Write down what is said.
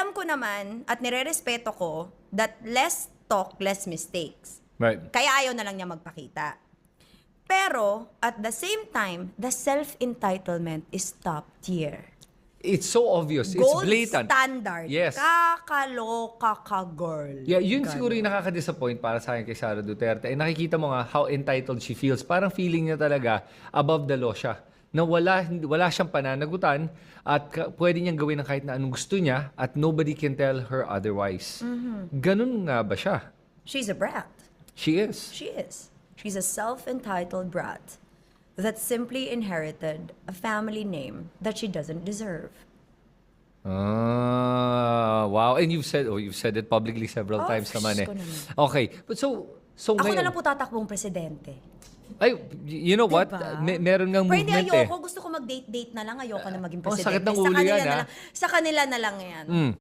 alam ko naman at nire-respeto ko that less talk, less mistakes. Right. Kaya ayaw na lang niya magpakita. Pero, at the same time, the self-entitlement is top tier. It's so obvious. Gold It's blatant. standard. Yes. Kakaloka ka, girl. Yeah, yun Ganon. siguro yung nakaka-disappoint para sa akin kay Sara Duterte. Nakikita mo nga how entitled she feels. Parang feeling niya talaga above the law siya. Na wala siyang pananagutan at pwede niyang gawin ng kahit na anong gusto niya at nobody can tell her otherwise. Ganun nga ba siya? She's a brat. She is. She is. She's a self-entitled brat that simply inherited a family name that she doesn't deserve. Wow. And you've said it publicly several times naman eh. Ko naman. Okay. But so Ako ngayon, na lang po tatakbong presidente. ay, you know what? Diba? Meron ngang Pero movement hindi ayoko. eh. Gusto ko mag-date-date na lang. Ayoko na maging Oh, presidente. sakit ng ulo yan, Sa kanila na lang yan.